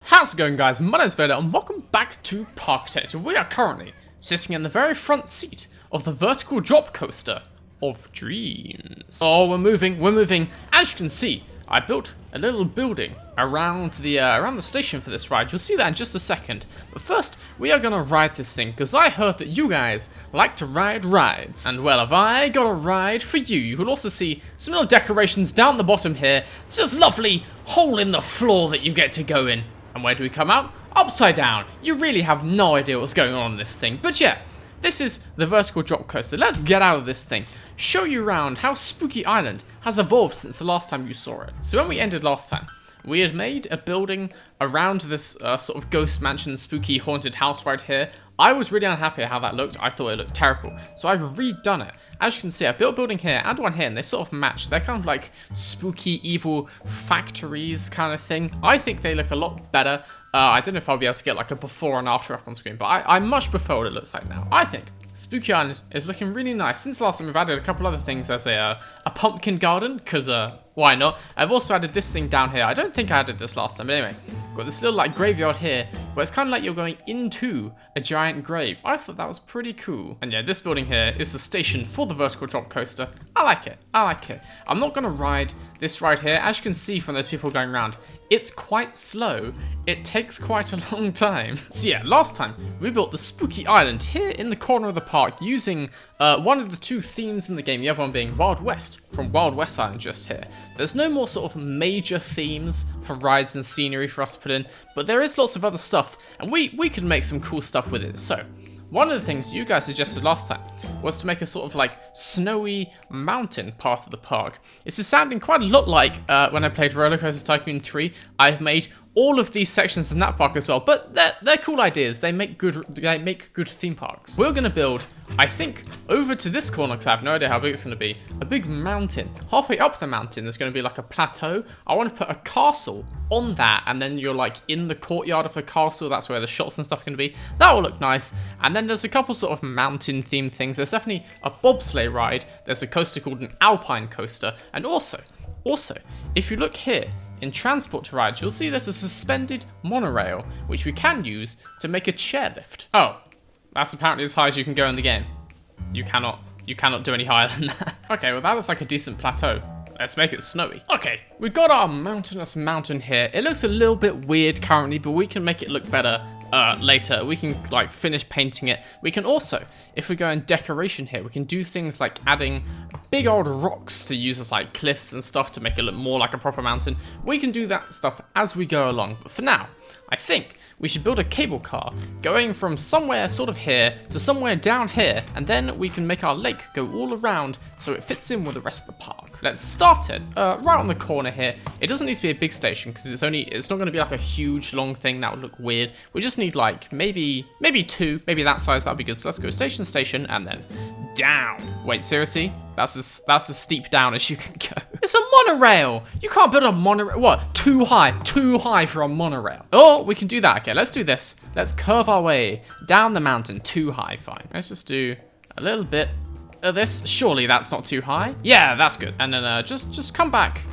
How's it going, guys? My name is Vader and welcome back to Parkitect. We are currently sitting in the very front seat of the vertical drop coaster of dreams. Oh, we're moving. As you can see, I built a little building around the station for this ride. You'll see that in just a second. But first, we are gonna ride this thing because I heard that you guys like to ride rides. And well, have I got a ride for you. You will also see some little decorations down the bottom here. It's just lovely hole in the floor that you get to go in. And where do we come out? Upside down. You really have no idea what's going on in this thing. But yeah, this is the vertical drop coaster. Let's get out of this thing. Show you around how Spooky Island has evolved since the last time you saw it. So when we ended last time, we had made a building around this sort of ghost mansion, spooky haunted house right here. I was really unhappy at how that looked. I thought it looked terrible. So I've redone it. As you can see, I built a building here and one here, and they sort of match. They're kind of like spooky, evil factories kind of thing. I think they look a lot better. I don't know if I'll be able to get like a before and after up on screen, but I much prefer what it looks like now. I think Spooky Island is looking really nice. Since last time, we've added a couple other things as a pumpkin garden, because why not? I've also added this thing down here. I don't think I added this last time, but anyway. Got this little like graveyard here, where it's kind of like you're going into a giant grave. I thought that was pretty cool. And yeah, this building here is the station for the vertical drop coaster. I like it. I'm not going to ride this ride here. As you can see from those people going around, it's quite slow. It takes quite a long time. So yeah, last time we built the Spooky Island here in the corner of the park using one of the two themes in the game, the other one being Wild West from Wild West Island just here. There's no more sort of major themes for rides and scenery for us to put in, but there is lots of other stuff, and we could make some cool stuff with it. So one of the things you guys suggested last time was to make a sort of like snowy mountain part of the park. This is sounding quite a lot like when I played Roller Coaster Tycoon 3. I've made all of these sections in that park as well, but they're cool ideas. They make good theme parks. We're gonna build, I think, over to this corner, because I have no idea how big it's gonna be, a big mountain. Halfway up the mountain, there's gonna be like a plateau. I want to put a castle on that, and then you're like in the courtyard of the castle. That's where the shots and stuff are gonna be. That will look nice. And then there's a couple sort of mountain themed things. There's definitely a bobsleigh ride. There's a coaster called an alpine coaster, and also, if you look here, in transport to rides, you'll see there's a suspended monorail, which we can use to make a chairlift. Oh, that's apparently as high as you can go in the game. You cannot do any higher than that. Okay, well that looks like a decent plateau. Let's make it snowy. Okay, we've got our mountainous mountain here. It looks a little bit weird currently, but we can make it look better later. We can like finish painting it. We can also, if we go in decoration here, we can do things like adding big old rocks to use as like cliffs and stuff to make it look more like a proper mountain. We can do that stuff as we go along, but for now, I think we should build a cable car going from somewhere sort of here to somewhere down here, and then we can make our lake go all around so it fits in with the rest of the park. Let's start it right on the corner here. It doesn't need to be a big station because it's not going to be like a huge long thing. That would look weird. We just need like maybe two, maybe that size. That'd be good. So let's go station, and then down. Wait, seriously? That's as steep down as you can go. It's a monorail. You can't build a monorail. What? Too high for a monorail. Oh, we can do that. Okay, let's do this. Let's curve our way down the mountain. Too high, fine. Let's just do a little bit of this. Surely that's not too high. Yeah, that's good. And then just come back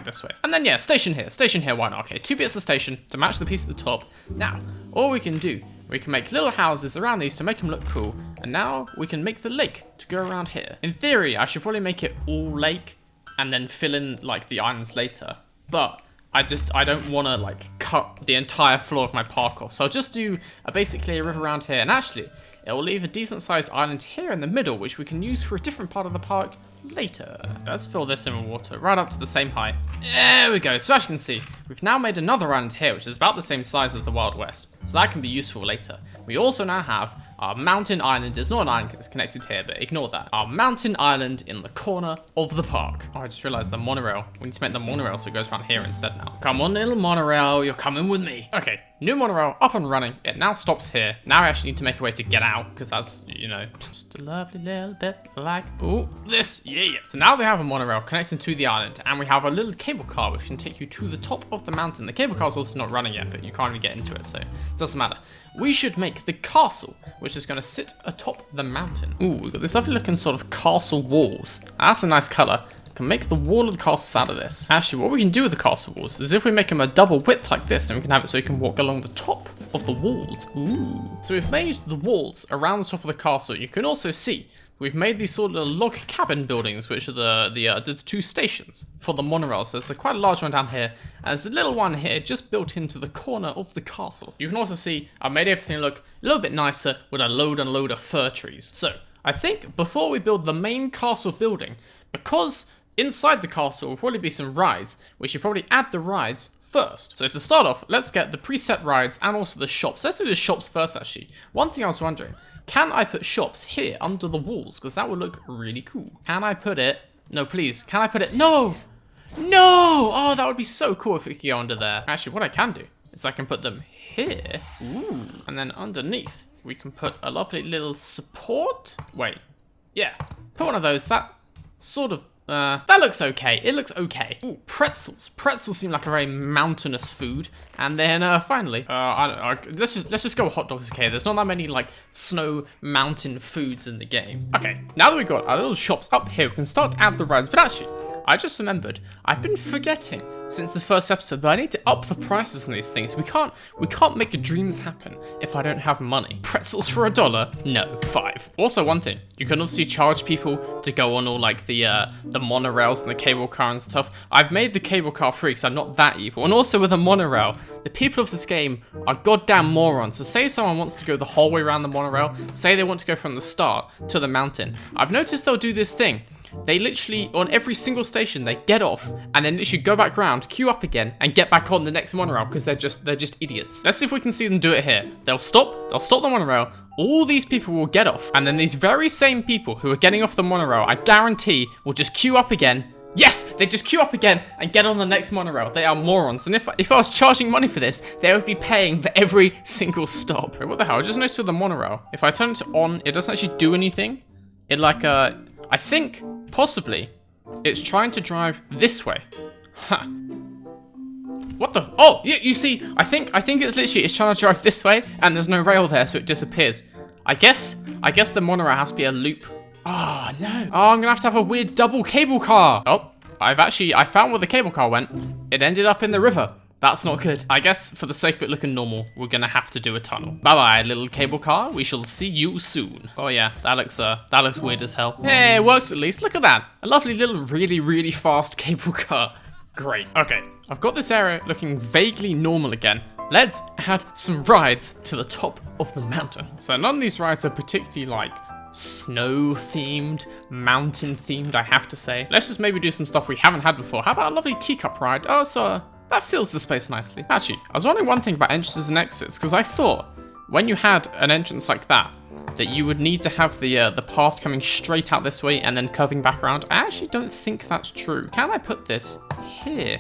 this way. And then yeah, station here, why not? Okay, 2 bits of station to match the piece at the top. Now, all we can do, we can make little houses around these to make them look cool. And now we can make the lake to go around here. In theory, I should probably make it all lake and then fill in like the islands later. But I don't want to like cut the entire floor of my park off. So I'll just do basically a river around here. And actually, it will leave a decent sized island here in the middle, which we can use for a different part of the park later. Let's fill this in with water right up to the same height. There we go. So as you can see, we've now made another island here, which is about the same size as the Wild West. So that can be useful later. We also now have our mountain island. It's not an island that's connected here, but ignore that. Our mountain island in the corner of the park. Oh, I just realized the monorail. We need to make the monorail so it goes around here instead now. Come on, little monorail. You're coming with me. Okay, new monorail up and running. It now stops here. Now we actually need to make a way to get out because that's, you know, just a lovely little bit like, ooh, this. Yeah. So now we have a monorail connecting to the island, and we have a little cable car which can take you to the top of the mountain. The cable car is also not running yet, but you can't even get into it, so it doesn't matter. We should make the castle, which is going to sit atop the mountain. Ooh, we've got this lovely looking sort of castle walls. That's a nice color. can make the wall of the castles out of this. Actually, what we can do with the castle walls is if we make them a double width like this, then we can have it so you can walk along the top of the walls. Ooh. So we've made the walls around the top of the castle. You can also see we've made these sort of log cabin buildings, which are the two stations for the monorail. So there's quite a large one down here, and there's a little one here just built into the corner of the castle. You can also see I made everything look a little bit nicer with a load and load of fir trees. So I think before we build the main castle building, because inside the castle will probably be some rides, we should probably add the rides first. So to start off, let's get the preset rides and also the shops. Let's do the shops first, actually. One thing I was wondering, can I put shops here under the walls? Because that would look really cool. Can I put it? No, please. Can I put it? No! No! Oh, that would be so cool if we could go under there. Actually, what I can do is I can put them here. Ooh. And then underneath, we can put a lovely little support. Wait. Yeah. Put one of those. That sort of that looks okay. It looks okay. Ooh, pretzels. Pretzels seem like a very mountainous food. And then finally, let's just go with hot dogs. Okay, there's not that many like snow mountain foods in the game. Okay, now that we've got our little shops up here, we can start to add the rides. But actually, I just remembered I've been forgetting since the first episode that I need to up the prices on these things. We can't make dreams happen if I don't have money. Pretzels for $1? No, 5. Also, one thing, you can obviously charge people to go on all like the monorails and the cable car and stuff. I've made the cable car free because I'm not that evil. And also with a monorail, the people of this game are goddamn morons. So say someone wants to go the whole way around the monorail, say they want to go from the start to the mountain. I've noticed they'll do this thing. They literally, on every single station, they get off and then literally go back round, queue up again, and get back on the next monorail because they're just idiots. Let's see if we can see them do it here. They'll stop the monorail, all these people will get off, and then these very same people who are getting off the monorail, I guarantee, will just queue up again. Yes, they just queue up again and get on the next monorail. They are morons. And if I was charging money for this, they would be paying for every single stop. Wait, what the hell? I just noticed with the monorail, if I turn it on, it doesn't actually do anything. It like, I think, possibly, it's trying to drive this way. Huh. What the? Oh, you see, I think it's literally, it's trying to drive this way, and there's no rail there, so it disappears. I guess the monorail has to be a loop. Oh, no. Oh, I'm gonna have a weird double cable car. Oh, I found where the cable car went. It ended up in the river. That's not good. I guess for the sake of it looking normal, we're gonna have to do a tunnel. Bye-bye, little cable car. We shall see you soon. Oh yeah, that looks weird as hell. Hey, it works at least. Look at that. A lovely little really, really fast cable car. Great. Okay, I've got this area looking vaguely normal again. Let's add some rides to the top of the mountain. So none of these rides are particularly like snow themed, mountain themed, I have to say. Let's just maybe do some stuff we haven't had before. How about a lovely teacup ride? Oh, so that fills the space nicely. Actually, I was wondering one thing about entrances and exits, because I thought when you had an entrance like that you would need to have the path coming straight out this way and then curving back around. I actually don't think that's true. Can I put this here?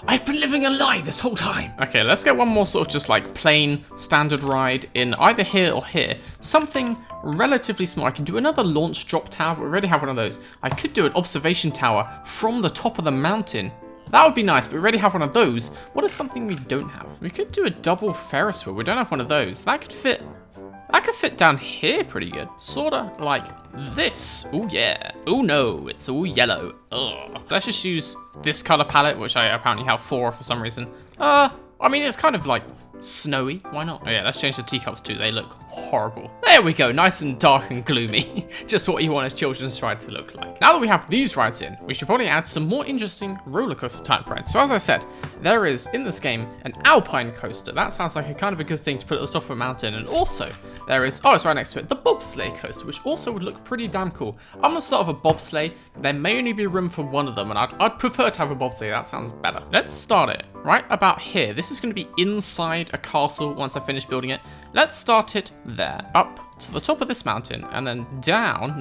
I've been living a lie this whole time. Okay, let's get one more sort of just like plain standard ride in either here or here. Something relatively small. I can do another launch drop tower. We already have one of those. I could do an observation tower from the top of the mountain. That would be nice, but we already have one of those. What is something we don't have? We could do a double Ferris wheel. We don't have one of those. That could fit down here pretty good. Sorta like this. Oh yeah. Oh no, it's all yellow. Ugh. Let's just use this color palette, which I apparently have 4 for some reason. I mean, it's kind of like snowy. Why not? Oh yeah, let's change the teacups too. They look horrible. There we go. Nice and dark and gloomy. Just what you want a children's ride to look like. Now that we have these rides in, we should probably add some more interesting roller coaster type rides. So as I said, there is in this game an alpine coaster. That sounds like a kind of a good thing to put at the top of a mountain. And also there is, oh, it's right next to it, the bobsleigh coaster, which also would look pretty damn cool. I'm gonna start with a bobsleigh. There may only be room for one of them, and I'd prefer to have a bobsleigh. That sounds better. Let's start it right about here. This is going to be inside a castle once I finish building it. Let's start it there. Up to the top of this mountain, and then down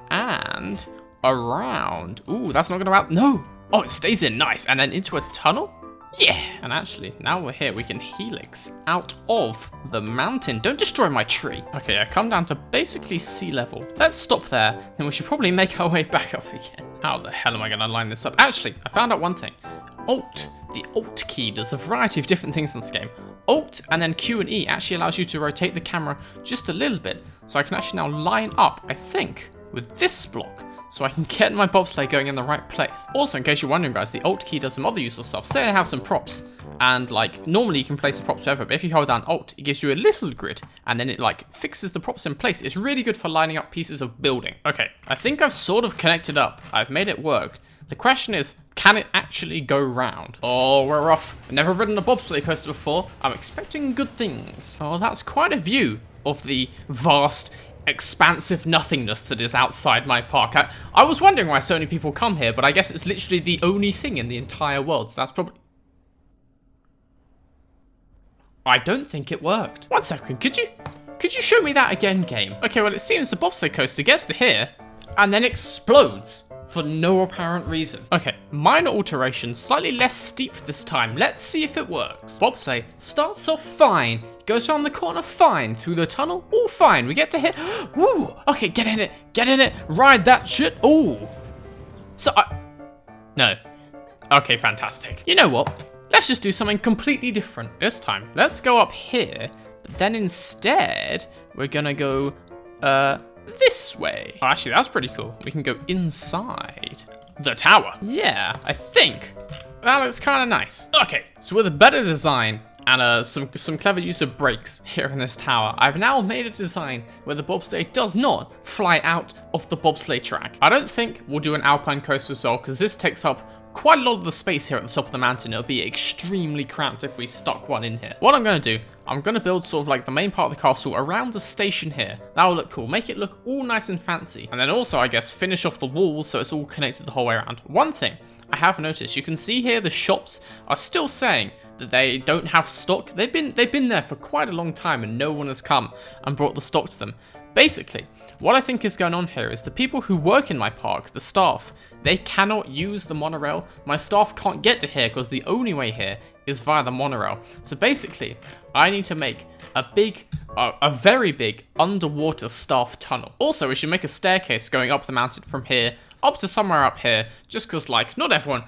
and around. Ooh, that's not going to out. No. Oh, it stays in. Nice. And then into a tunnel. Yeah. And actually, now we're here, we can helix out of the mountain. Don't destroy my tree. Okay, I come down to basically sea level. Let's stop there. Then we should probably make our way back up again. How the hell am I going to line this up? Actually, I found out one thing. Alt. The Alt key does a variety of different things in this game. Alt and then Q and E actually allows you to rotate the camera just a little bit. So I can actually now line up, I think, with this block. so I can get my bobsleigh going in the right place. Also, in case you're wondering, guys, the Alt key does some other useful stuff. Say I have some props, and like normally you can place the props wherever, but if you hold down Alt, it gives you a little grid, and then it like fixes the props in place. It's really good for lining up pieces of building. Okay, I think I've sort of connected up. I've made it work. The question is, can it actually go round? Oh, we're off. I've never ridden a bobsleigh coaster before. I'm expecting good things. Oh, that's quite a view of the vast, expansive nothingness that is outside my park. I was wondering why so many people come here, but I guess it's literally the only thing in the entire world, so that's probably... I don't think it worked. 1 second, could you show me that again, game? Okay, well, it seems the bobsleigh coaster gets to here, and then explodes for no apparent reason. Okay, minor alteration, slightly less steep this time. Let's see if it works. Bobsleigh starts off fine, goes around the corner fine, through the tunnel, all fine. We get to here, woo! Okay, get in it, ride that shit. Ooh. No. Okay, fantastic. You know what? Let's just do something completely different this time. Let's go up here, but then instead, we're gonna go, this way. Oh, actually, that's pretty cool. We can go inside the tower. Yeah, I think that looks kind of nice. Okay, so with a better design and some clever use of brakes here in this tower, I've now made a design where the bobsleigh does not fly out of the bobsleigh track. I don't think we'll do an alpine coaster as well, because this takes up quite a lot of the space here at the top of the mountain. It'll be extremely cramped if we stuck one in here. What I'm going to do, I'm going to build sort of like the main part of the castle around the station here. That will look cool. Make it look all nice and fancy. And then also, I guess, finish off the walls so it's all connected the whole way around. One thing I have noticed, you can see here the shops are still saying that they don't have stock. They've been there for quite a long time and no one has come and brought the stock to them. Basically, what I think is going on here is the people who work in my park, the staff, they cannot use the monorail. My staff can't get to here because the only way here is via the monorail. So basically, I need to make a very big underwater staff tunnel. Also, we should make a staircase going up the mountain from here up to somewhere up here, just because like not everyone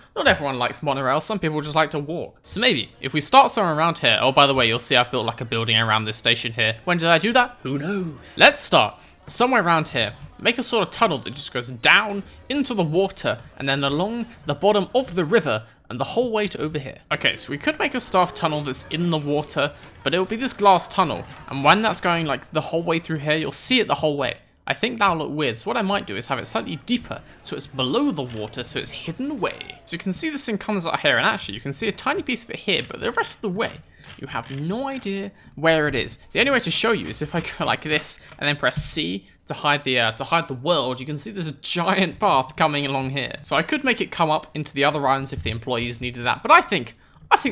likes monorail. Some people just like to walk. So maybe if we start somewhere around here. Oh, by the way, you'll see I've built like a building around this station here. When did I do that? Who knows? Let's start somewhere around here. Make a sort of tunnel that just goes down into the water and then along the bottom of the river and the whole way to over here. Okay, so we could make a staff tunnel that's in the water, but it will be this glass tunnel. And when that's going like the whole way through here, you'll see it the whole way. I think that'll look weird, so what I might do is have it slightly deeper, so it's below the water, so it's hidden away. So you can see this thing comes out here, and actually you can see a tiny piece of it here, but the rest of the way, you have no idea where it is. The only way to show you is if I go like this, and then press C to hide the world. You can see there's a giant path coming along here. So I could make it come up into the other islands if the employees needed that, but I think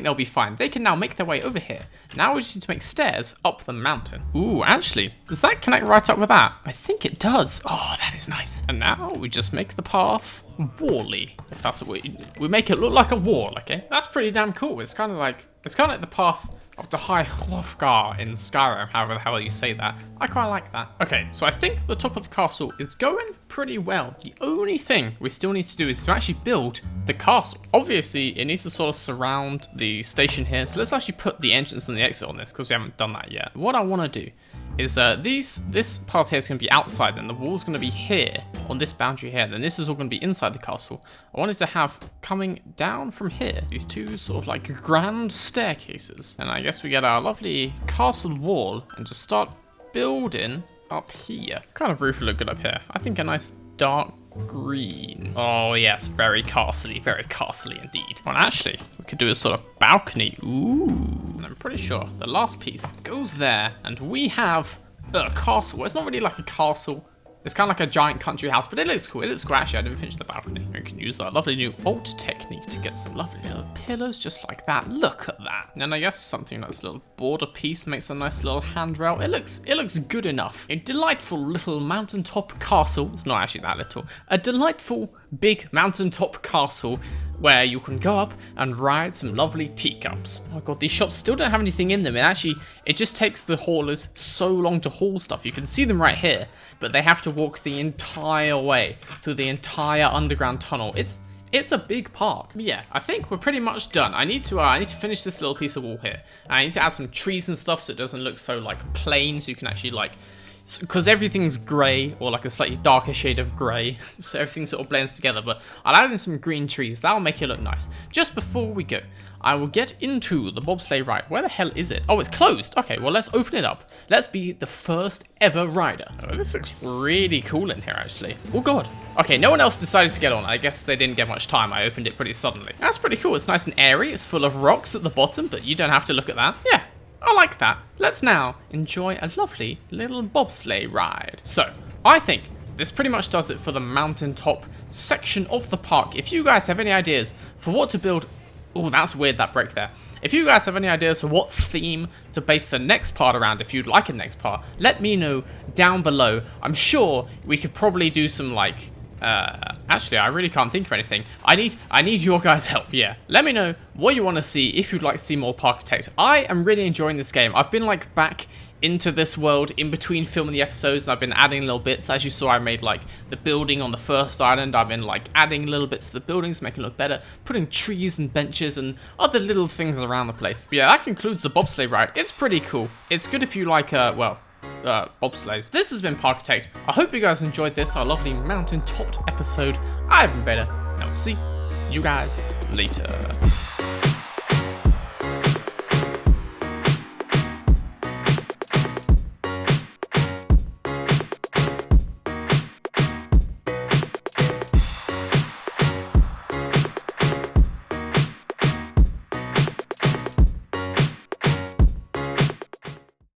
they'll be fine. They can now make their way over here. Now we just need to make stairs up the mountain. Ooh, actually, does that connect right up with that? I think it does. Oh, that is nice. And now we just make the path wally. If that's what we make it look like a wall, okay? That's pretty damn cool. It's kind of like the path of the High Hlofgar in Skyrim, however the hell you say that. I quite like that. Okay, so I think the top of the castle is going pretty well. The only thing we still need to do is to actually build the castle. Obviously, it needs to sort of surround the station here, so let's actually put the entrance and the exit on this, because we haven't done that yet. What I want to do is this path here is going to be outside, and the wall's going to be here on this boundary here. Then this is all going to be inside the castle. I wanted to have coming down from here these two sort of like grand staircases, and I guess we get our lovely castle wall and just start building up here. What kind of roof would look good up here? I think a nice dark green. Oh yes, very castle-y indeed. Well, actually, we could do a sort of balcony. Ooh. And I'm pretty sure the last piece goes there, and we have a castle. Well, it's not really like a castle. It's kind of like a giant country house, but it looks cool. It looks cool. Actually, I didn't finish the balcony. We can use our lovely new alt technique to get some lovely little pillars just like that. Look at that. And then I guess something like this little border piece makes a nice little handrail. It looks good enough. A delightful little mountaintop castle. It's not actually that little. A delightful big mountaintop castle where you can go up and ride some lovely teacups. Oh my god, these shops still don't have anything in them. It just takes the haulers so long to haul stuff. You can see them right here, but they have to walk the entire way through the entire underground tunnel. It's a big park. Yeah, I think we're pretty much done. I need to finish this little piece of wall here. I need to add some trees and stuff so it doesn't look so like plain, so you can actually like because everything's grey, or like a slightly darker shade of grey, so everything sort of blends together, but I'll add in some green trees. That'll make it look nice. Just before we go, I will get into the bobsleigh ride. Where the hell is it? Oh, it's closed. Okay, well, let's open it up. Let's be the first ever rider. Oh, this looks really cool in here, actually. Oh, God. Okay, no one else decided to get on. I guess they didn't get much time. I opened it pretty suddenly. That's pretty cool. It's nice and airy. It's full of rocks at the bottom, but you don't have to look at that. Yeah, I like that. Let's now enjoy a lovely little bobsleigh ride. So, I think this pretty much does it for the mountaintop section of the park. If you guys have any ideas for what to build... Oh, that's weird, that break there. If you guys have any ideas for what theme to base the next part around, if you'd like a next part, let me know down below. I'm sure we could probably do some, like... actually, I really can't think of anything. I need your guys' help, yeah. Let me know what you want to see, if you'd like to see more Parkitect. I am really enjoying this game. I've been, like, back into this world in between filming the episodes, and I've been adding little bits. As you saw, I made, like, the building on the first island. I've been, like, adding little bits to the buildings, making it look better, putting trees and benches and other little things around the place. But yeah, that concludes the bobsleigh ride. It's pretty cool. It's good if you like, well... bobsleighs. This has been Parkitect. I hope you guys enjoyed this, our lovely mountain-topped episode. I've been Vader, and I'll see you guys later.